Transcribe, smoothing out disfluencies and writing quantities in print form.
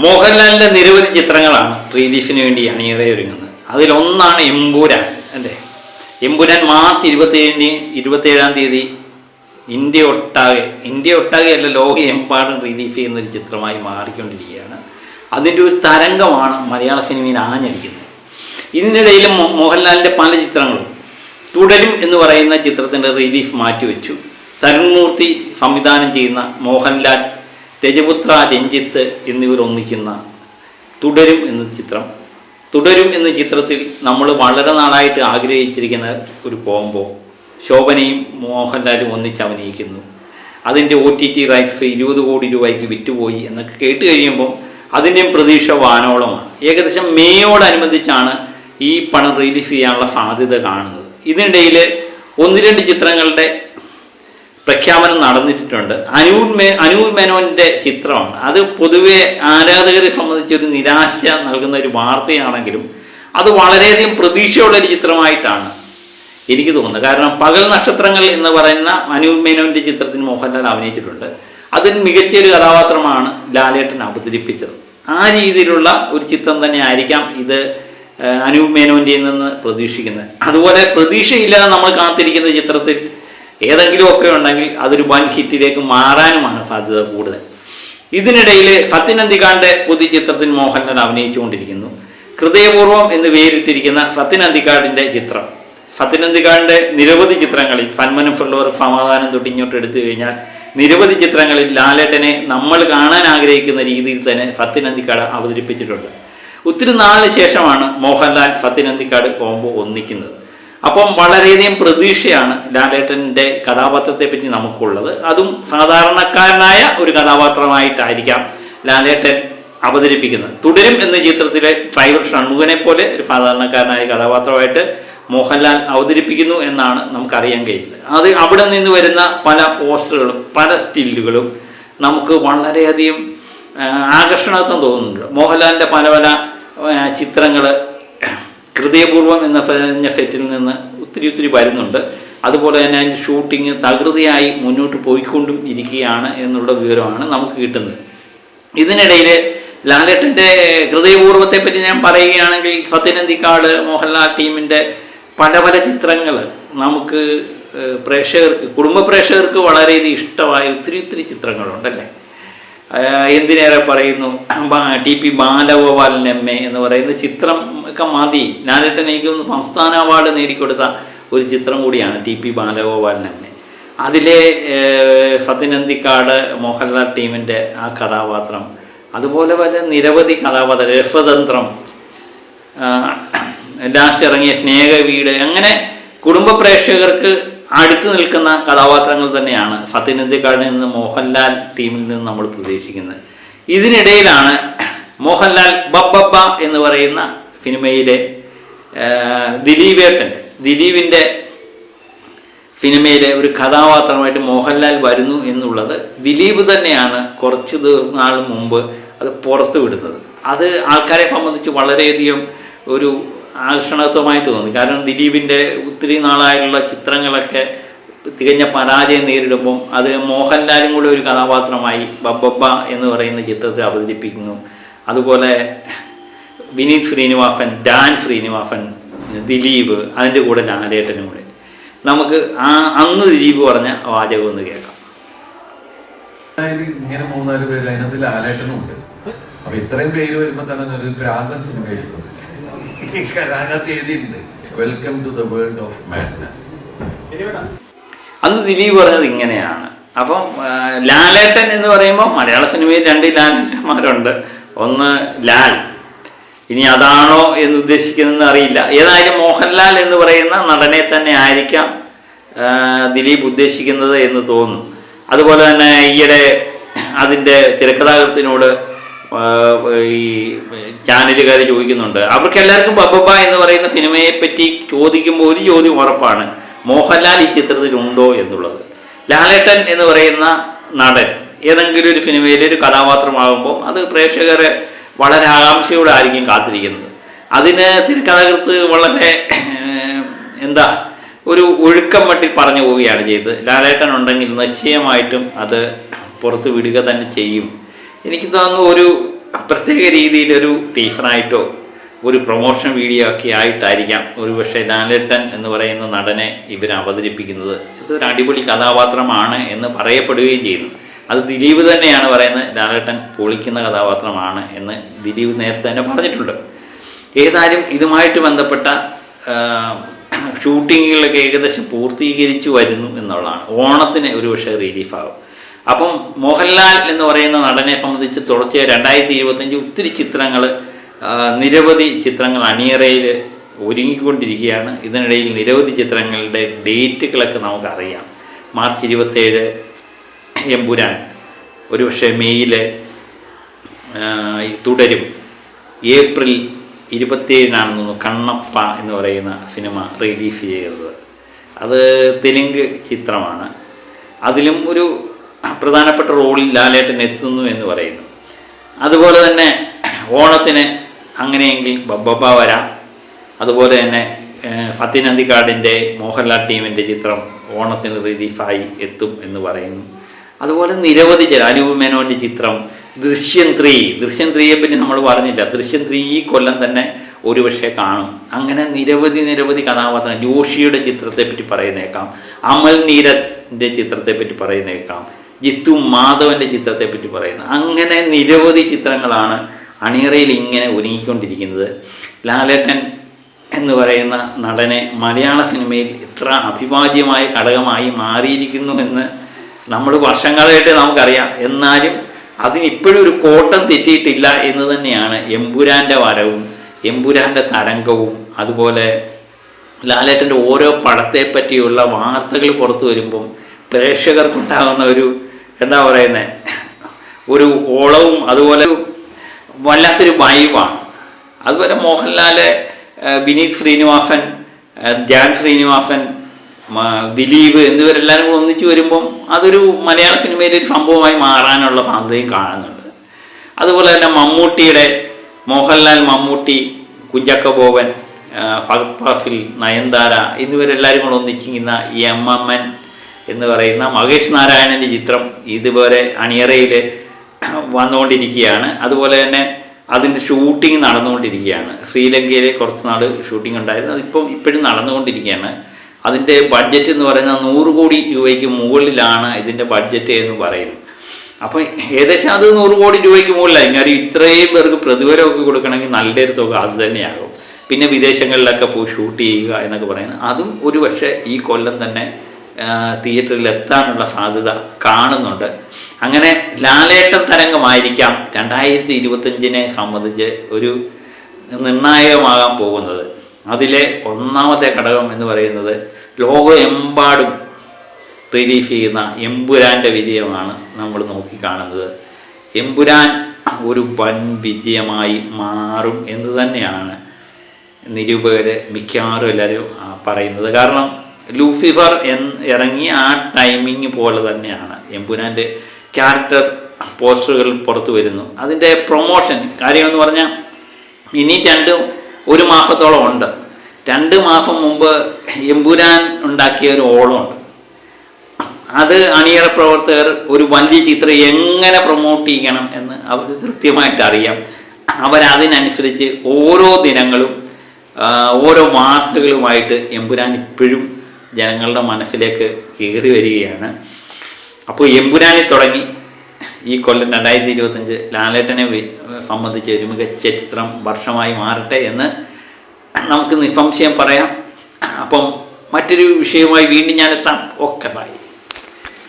മോഹൻലാലിൻ്റെ നിരവധി ചിത്രങ്ങളാണ് റിലീസിന് വേണ്ടി അണിയറയൊരുങ്ങുന്നത്. അതിലൊന്നാണ് എമ്പുരാൻ. അല്ലേ, എമ്പുരാൻ മാർച്ച് 27-ാം തീയതി ഇന്ത്യ ഒട്ടാകെ അല്ല, ലോകമെമ്പാടും റിലീസ് ചെയ്യുന്നൊരു ചിത്രമായി മാറിക്കൊണ്ടിരിക്കുകയാണ്. അതിൻ്റെ ഒരു തരംഗമാണ് മലയാള സിനിമയിൽ ആഞ്ഞടിക്കുന്നത്. ഇതിനിടയിൽ മോഹൻലാലിൻ്റെ പല ചിത്രങ്ങളും തുടരും എന്ന് പറയുന്ന ചിത്രത്തിൻ്റെ റിലീസ് മാറ്റിവെച്ചു. തരുൺമൂർത്തി സംവിധാനം ചെയ്യുന്ന മോഹൻലാൽ, രജപുത്ര, രഞ്ജിത്ത് എന്നിവർ ഒന്നിക്കുന്ന തുടരും എന്ന ചിത്രത്തിൽ നമ്മൾ വളരെ നാളായിട്ട് ആഗ്രഹിച്ചിരിക്കുന്ന ഒരു കോംബോ ശോഭനയും മോഹൻലാലും ഒന്നിച്ച് അഭിനയിക്കുന്നു. അതിൻ്റെ OTT റൈറ്റ്സ് 20 കോടി രൂപയ്ക്ക് വിറ്റുപോയി എന്നൊക്കെ കേട്ട് കഴിയുമ്പോൾ അതിൻ്റെയും പ്രതീക്ഷ വാനോളമാണ്. ഏകദേശം മേയോടനുബന്ധിച്ചാണ് ഈ പണം റിലീസ് ചെയ്യാനുള്ള സാധ്യത കാണുന്നത്. ഇതിനിടയിൽ 1-2 ചിത്രങ്ങളുടെ പ്രഖ്യാപനം നടന്നിട്ടുണ്ട്. അനൂപ് മേനോൻ്റെ ചിത്രമാണ്. അത് പൊതുവെ ആരാധകരെ സംബന്ധിച്ചൊരു നിരാശ നൽകുന്ന ഒരു വാർത്തയാണെങ്കിലും അത് വളരെയധികം പ്രതീക്ഷയുള്ളൊരു ചിത്രമായിട്ടാണ് എനിക്ക് തോന്നുന്നത്. കാരണം പകൽ നക്ഷത്രങ്ങൾ എന്ന് പറയുന്ന അനൂപ് മേനോൻ്റെ ചിത്രത്തിന് മോഹൻലാൽ അഭിനയിച്ചിട്ടുണ്ട്. അതിൽ മികച്ചൊരു കഥാപാത്രമാണ് ലാലേട്ടൻ അവതരിപ്പിച്ചത്. ആ രീതിയിലുള്ള ഒരു ചിത്രം തന്നെ ആയിരിക്കാം ഇത് അനൂപ് മേനോൻ്റെ നിന്ന് പ്രതീക്ഷിക്കുന്നത്. അതുപോലെ പ്രതീക്ഷയില്ലാതെ നമ്മൾ കാത്തിരിക്കുന്ന ചിത്രത്തിൽ ഏതെങ്കിലുമൊക്കെ ഉണ്ടെങ്കിൽ അതൊരു വൻ ഹിറ്റിലേക്ക് മാറാനുമാണ് സാധ്യത കൂടുതൽ. ഇതിനിടയിൽ സത്യൻ അന്തിക്കാടിൻ്റെ പുതിയ ചിത്രത്തിൽ മോഹൻലാൽ അഭിനയിച്ചുകൊണ്ടിരിക്കുന്നു. ഹൃദയപൂർവ്വം എന്ന് പേരിട്ടിരിക്കുന്ന സത്യൻ അന്തിക്കാടിൻ്റെ ചിത്രം. സത്യൻ അന്തിക്കാടിൻ്റെ നിരവധി ചിത്രങ്ങളിൽ സന്മനം ഫുള്ളോർ, സമാധാനം തൊട്ട് ഇങ്ങോട്ട് എടുത്തു കഴിഞ്ഞാൽ നിരവധി ചിത്രങ്ങളിൽ ലാലേട്ടനെ നമ്മൾ കാണാൻ ആഗ്രഹിക്കുന്ന രീതിയിൽ തന്നെ സത്യൻ അന്തിക്കാട് അവതരിപ്പിച്ചിട്ടുണ്ട്. ഒത്തിരി നാളിന് ശേഷമാണ് മോഹൻലാൽ സത്യൻ അന്തിക്കാട് കോംബോ ഒന്നിക്കുന്നത്. അപ്പം വളരെയധികം പ്രതീക്ഷയാണ് ലാലേട്ടൻ്റെ കഥാപാത്രത്തെപ്പറ്റി നമുക്കുള്ളത്. അതും സാധാരണക്കാരനായ ഒരു കഥാപാത്രമായിട്ടായിരിക്കാം ലാലേട്ടൻ അവതരിപ്പിക്കുന്നത്. തുടരും എന്ന ചിത്രത്തിലെ ഡ്രൈവർ ഷൺമുഖനെ പോലെ ഒരു സാധാരണക്കാരനായ കഥാപാത്രമായിട്ട് മോഹൻലാൽ അവതരിപ്പിക്കുന്നു എന്നാണ് നമുക്കറിയാൻ കഴിയുന്നത്. അത് അവിടെ നിന്ന് വരുന്ന പല പോസ്റ്ററുകളും പല സ്റ്റില്ലുകളും നമുക്ക് വളരെയധികം ആകർഷണത്വം തോന്നുന്നുണ്ട്. മോഹൻലാലിൻ്റെ പല ചിത്രങ്ങൾ ഹൃദയപൂർവ്വം എന്ന സെറ്റിൽ നിന്ന് ഒത്തിരി വരുന്നുണ്ട്. അതുപോലെ തന്നെ അതിൻ്റെ ഷൂട്ടിങ് തകൃതിയായി മുന്നോട്ട് പോയിക്കൊണ്ടും ഇരിക്കുകയാണ് എന്നുള്ള വിവരമാണ് നമുക്ക് കിട്ടുന്നത്. ഇതിനിടയിൽ ലാലേട്ടൻ്റെ ഹൃദയപൂർവ്വത്തെപ്പറ്റി ഞാൻ പറയുകയാണെങ്കിൽ സത്യൻ അന്തിക്കാട് മോഹൻലാൽ ടീമിൻ്റെ പല ചിത്രങ്ങൾ നമുക്ക് കുടുംബ പ്രേക്ഷകർക്ക് വളരെയധികം ഇഷ്ടമായ ഒത്തിരി ചിത്രങ്ങളുണ്ടല്ലേ. എന്തിനേറെ പറയുന്നു, TP ബാലഗോപാലൻ MA എന്ന് പറയുന്ന ചിത്രം ഒക്കെ മതി. ലാലേട്ടൻ എനിക്ക് സംസ്ഥാന അവാർഡ് നേടിക്കൊടുത്ത ഒരു ചിത്രം കൂടിയാണ് TP ബാലഗോപാലൻ MA. അതിലെ സത്യൻ അന്തിക്കാട് മോഹൻലാൽ ടീമിൻ്റെ ആ കഥാപാത്രം, അതുപോലെ നിരവധി കഥാപാത്രം, രസതന്ത്രം, ലാസ്റ്റ് ഇറങ്ങിയ സ്നേഹവീട്, അങ്ങനെ കുടുംബ പ്രേക്ഷകർക്ക് അടുത്ത് നിൽക്കുന്ന കഥാപാത്രങ്ങൾ തന്നെയാണ് സത്യൻ അന്തിക്കാടിൽ നിന്ന് മോഹൻലാൽ ടീമിൽ നിന്ന് നമ്മൾ പ്രതീക്ഷിക്കുന്നത്. ഇതിനിടയിലാണ് മോഹൻലാൽ ബബ്ബ എന്ന് പറയുന്ന സിനിമയിലെ ദിലീപിൻ്റെ സിനിമയിലെ ഒരു കഥാപാത്രമായിട്ട് മോഹൻലാൽ വരുന്നു എന്നുള്ളത് ദിലീപ് തന്നെയാണ് കുറച്ച് നാൾ മുമ്പ് അത് പുറത്തു വിടുന്നത്. അത് ആൾക്കാരെ സംബന്ധിച്ച് വളരെയധികം ഒരു ആകർഷണത്വമായിട്ട് തോന്നി. കാരണം ദിലീപിൻ്റെ ഒത്തിരി നാളായിട്ടുള്ള ചിത്രങ്ങളൊക്കെ തികഞ്ഞ പരാജയം നേരിടുമ്പം അത് മോഹൻലാലും കൂടെ ഒരു കഥാപാത്രമായി ബബ്ബ എന്ന് പറയുന്ന ചിത്രത്തിൽ അവതരിപ്പിക്കുന്നു. അതുപോലെ വിനീത് ശ്രീനിവാസൻ, ഡാൻ ശ്രീനിവാസൻ, ദിലീപ്, അതിൻ്റെ കൂടെ ലാലേട്ടനും കൂടെ. നമുക്ക് അന്ന് ദിലീപ് പറഞ്ഞ വാചകം ഒന്ന് കേൾക്കാം. ഇങ്ങനെ 3-4 പേര് അതിനകത്ത് ലാലേട്ടനും ഉണ്ട്. അപ്പൊ ഇത്രയും പേര് വരുമ്പോ തന്നെ ഒരു ഭ്രാന്തൻ സിനിമയായിരിക്കും. അതിനകത്ത് എഴുതിയിട്ടുണ്ട്, welcome to the world of madness. അന്ന് ദിലീപ് പറഞ്ഞത് ഇങ്ങനെയാണ്. അപ്പം ലാലേട്ടൻ എന്ന് പറയുമ്പോൾ മലയാള സിനിമയിൽ 2 ലാലേട്ടന്മാരുണ്ട്. ഒന്ന് ലാൽ, ഇനി അതാണോ എന്ന് ഉദ്ദേശിക്കുന്നതെന്ന് അറിയില്ല. ഏതായാലും മോഹൻലാൽ എന്ന് പറയുന്ന നടനെ തന്നെ ആയിരിക്കാം ദിലീപ് ഉദ്ദേശിക്കുന്നത് എന്ന് തോന്നുന്നു. അതുപോലെ തന്നെ ഈയിടെ അതിൻ്റെ തിരക്കഥാകൃത്തിനോട് ഈ ചാനലുകാർ ചോദിക്കുന്നുണ്ട്. അവർക്ക് എല്ലാവർക്കും ബബ്ബ എന്ന് പറയുന്ന സിനിമയെപ്പറ്റി ചോദിക്കുമ്പോൾ ഒരു ചോദ്യം ഉറപ്പാണ്, മോഹൻലാൽ ഈ ചിത്രത്തിലുണ്ടോ എന്നുള്ളത്. ലാലേട്ടൻ എന്ന് പറയുന്ന നടൻ ഏതെങ്കിലും ഒരു സിനിമയിലെ ഒരു കഥാപാത്രമാകുമ്പോൾ അത് പ്രേക്ഷകരെ വളരെ ആകാംക്ഷയോടെ ആയിരിക്കും കാത്തിരിക്കുന്നത്. അതിന് തിരക്കഥാകൃത്ത് വളരെ ഒരു ഒഴുക്കം മട്ടിൽ പറഞ്ഞു പോവുകയാണ് ചെയ്തത്. ലാലേട്ടൻ ഉണ്ടെങ്കിൽ നിശ്ചയമായിട്ടും അത് പുറത്ത് വിടുക തന്നെ ചെയ്യും. എനിക്ക് തോന്നുന്നു ഒരു പ്രത്യേക രീതിയിലൊരു ടീസറായിട്ടോ ഒരു പ്രൊമോഷൻ വീഡിയോ ഒക്കെ ആയിട്ടായിരിക്കാം ഒരു പക്ഷേ ലാലേട്ടൻ എന്ന് പറയുന്ന നടനെ ഇവർ അവതരിപ്പിക്കുന്നത്. ഇതൊരു അടിപൊളി കഥാപാത്രമാണ് എന്ന് പറയപ്പെടുകയും ചെയ്യുന്നു. അത് ദിലീപ് തന്നെയാണ് പറയുന്നത്, ലാലേട്ടൻ പൊളിക്കുന്ന കഥാപാത്രമാണ് എന്ന് ദിലീപ് നേരത്തെ തന്നെ പറഞ്ഞിട്ടുണ്ട്. ഏതായാലും ഇതുമായിട്ട് ബന്ധപ്പെട്ട ഷൂട്ടിങ്ങുകളൊക്കെ ഏകദേശം പൂർത്തീകരിച്ചു വരുന്നു എന്നുള്ളതാണ്. ഓണത്തിന് ഒരു പക്ഷേ റിലീഫാകും. അപ്പം മോഹൻലാൽ എന്ന് പറയുന്ന നടനെ സംബന്ധിച്ച് തുടർച്ചയായി 2025 ഒത്തിരി ചിത്രങ്ങൾ, നിരവധി ചിത്രങ്ങൾ അണിയറയിൽ ഒരുങ്ങിക്കൊണ്ടിരിക്കുകയാണ്. ഇതിനിടയിൽ നിരവധി ചിത്രങ്ങളുടെ ഡേറ്റുകളൊക്കെ നമുക്കറിയാം. മാർച്ച് 27 എമ്പുരാൻ, ഒരുപക്ഷെ മെയ്യിൽ തുടരും. ഏപ്രിൽ 27 കണ്ണപ്പ എന്ന് പറയുന്ന സിനിമ റിലീസ് ചെയ്തത്. അത് തെലുങ്ക് ചിത്രമാണ്. അതിലും ഒരു പ്രധാനപ്പെട്ട റോളിൽ ലാലേട്ടൻ എത്തുന്നു എന്ന് പറയുന്നു. അതുപോലെ തന്നെ ഓണത്തിന് അങ്ങനെയെങ്കിൽ ബബ്ബ വരാം. അതുപോലെ തന്നെ ഫത്തിൻ അന്തിക്കാടിൻ്റെ മോഹൻലാൽ ടീമിൻ്റെ ചിത്രം ഓണത്തിന് റിലീഫായി എത്തും എന്ന് പറയുന്നു. അതുപോലെ നിരവധി അനൂപ് മേനോൻ്റെ ചിത്രം ദൃശ്യം 3യെ പറ്റി നമ്മൾ പറഞ്ഞില്ല. ദൃശ്യം 3 ഈ കൊല്ലം തന്നെ ഒരുപക്ഷെ കാണും. അങ്ങനെ നിരവധി കഥാപാത്രങ്ങൾ. ജോഷിയുടെ ചിത്രത്തെപ്പറ്റി പറയുന്നേക്കാം, അമൽ നീരജിൻ്റെ ചിത്രത്തെപ്പറ്റി പറയുന്നേക്കാം, ജിത്തു മാധവൻ്റെ ചിത്രത്തെപ്പറ്റി പറയുന്നത്. അങ്ങനെ നിരവധി ചിത്രങ്ങളാണ് അണിയറയിൽ ഇങ്ങനെ ഒരുങ്ങിക്കൊണ്ടിരിക്കുന്നത്. ലാലേട്ടൻ എന്ന് പറയുന്ന നടനെ മലയാള സിനിമയിൽ ഇത്ര അഭിവാജ്യമായ ഘടകമായി മാറിയിരിക്കുന്നു എന്ന് നമ്മൾ വർഷങ്ങളായിട്ട് നമുക്കറിയാം. എന്നാലും അതിനിപ്പോഴും ഒരു കോട്ടം തെറ്റിയിട്ടില്ല എന്ന് തന്നെയാണ് എമ്പുരാൻ്റെ വരവും എമ്പുരാൻ്റെ തരംഗവും. അതുപോലെ ലാലേട്ടൻ്റെ ഓരോ പടത്തെ പറ്റിയുള്ള വാർത്തകൾ പുറത്തു വരുമ്പം പ്രേക്ഷകർക്കുണ്ടാകുന്ന ഒരു എന്താ പറയുന്നത് ഒരു ഓളവും അതുപോലെ വല്ലാത്തൊരു വൈബാണ്. അതുപോലെ മോഹൻലാൽ, വിനീത് ശ്രീനിവാസൻ, ജാൻ ശ്രീനിവാസൻ, ദിലീപ് എന്നിവരെല്ലാവരും കൂടെ ഒന്നിച്ചു വരുമ്പം അതൊരു മലയാള സിനിമയിലെ ഒരു സംഭവമായി മാറാനുള്ള സാധ്യതയും കാണുന്നുണ്ട്. അതുപോലെ തന്നെ മോഹൻലാൽ, മമ്മൂട്ടി, കുഞ്ചാക്കോ ബോബൻ, ഫഹദ് ഫാസിൽ, നയൻതാര എന്നിവരെല്ലാവരും കൂടെ ഒന്നിച്ചിരിക്കുന്ന എം എന്ന് പറയുന്ന മഹേഷ് നാരായണൻ്റെ ചിത്രം ഇതുപോലെ അണിയറയിൽ വന്നുകൊണ്ടിരിക്കുകയാണ്. അതുപോലെ തന്നെ അതിൻ്റെ ഷൂട്ടിംഗ് നടന്നുകൊണ്ടിരിക്കുകയാണ്. ശ്രീലങ്കയിൽ കുറച്ച് നാൾ ഷൂട്ടിംഗ് ഉണ്ടായിരുന്നു. ഇപ്പോഴും നടന്നുകൊണ്ടിരിക്കുകയാണ്. അതിൻ്റെ ബഡ്ജറ്റ് എന്ന് പറയുന്നത് 100 കോടി രൂപയ്ക്ക് മുകളിലാണ് ഇതിൻ്റെ ബഡ്ജറ്റ് എന്ന് പറയുന്നു. അപ്പോൾ ഏകദേശം അത് 100 കോടി രൂപയ്ക്ക് മുകളിലായി. കാര്യം ഇത്രയും പേർക്ക് പ്രതിഫലമൊക്കെ കൊടുക്കണമെങ്കിൽ നല്ലൊരു തുക അത് തന്നെയാകും. പിന്നെ വിദേശങ്ങളിലൊക്കെ പോയി ഷൂട്ട് ചെയ്യുക എന്നൊക്കെ പറയുന്നത് അതും ഒരു പക്ഷേ ഈ കൊല്ലം തന്നെ തിയേറ്ററിൽ എത്താനുള്ള സാധ്യത കാണുന്നുണ്ട്. അങ്ങനെ ലാലേട്ടൻ തരംഗമായിരിക്കാം 2025 സംബന്ധിച്ച് ഒരു നിർണായകമാകാൻ പോകുന്നത്. അതിലെ ഒന്നാമത്തെ ഘടകം എന്ന് പറയുന്നത് ലോകമെമ്പാടും റിലീസ് ചെയ്യുന്ന എമ്പുരാൻ്റെ വിജയമാണ് നമ്മൾ നോക്കിക്കാണുന്നത്. എമ്പുരാൻ ഒരു വൻ വിജയമായി മാറും എന്ന് തന്നെയാണ് നിരൂപകർ മിക്കവാറും എല്ലാവരും പറയുന്നത്. കാരണം ലൂസിഫർ ഇറങ്ങിയ ആ ടൈമിങ് പോലെ തന്നെയാണ് എമ്പുരാൻ്റെ ക്യാരക്ടർ പോസ്റ്ററുകൾ പുറത്തു വരുന്നു. അതിൻ്റെ പ്രൊമോഷൻ കാര്യമെന്ന് പറഞ്ഞാൽ ഇനി ഒരു മാസത്തോളം ഉണ്ട്. 2 മാസം മുമ്പ് എമ്പുരാൻ ഉണ്ടാക്കിയ ഒരു ഓളമുണ്ട്. അത് അണിയറ പ്രവർത്തകർ ഒരു വലിയ ചിത്രം എങ്ങനെ പ്രൊമോട്ട് ചെയ്യണം എന്ന് അവർക്ക് കൃത്യമായിട്ട് അറിയാം. അവരതിനനുസരിച്ച് ഓരോ ദിനങ്ങളും ഓരോ വാർത്തകളുമായിട്ട് എമ്പുരാൻ ഇപ്പോഴും ജനങ്ങളുടെ മനസ്സിലേക്ക് കയറി വരികയാണ്. അപ്പോൾ എമ്പുരാനിൽ തുടങ്ങി ഈ കൊല്ലം 2025 ലാലേട്ടനെ സംബന്ധിച്ച് ഒരു മികച്ച ചിത്രം വർഷമായി മാറട്ടെ എന്ന് നമുക്ക് നിസ്സംശയം പറയാം. അപ്പം മറ്റൊരു വിഷയവുമായി വീണ്ടും ഞാനെത്താം. Okay, by.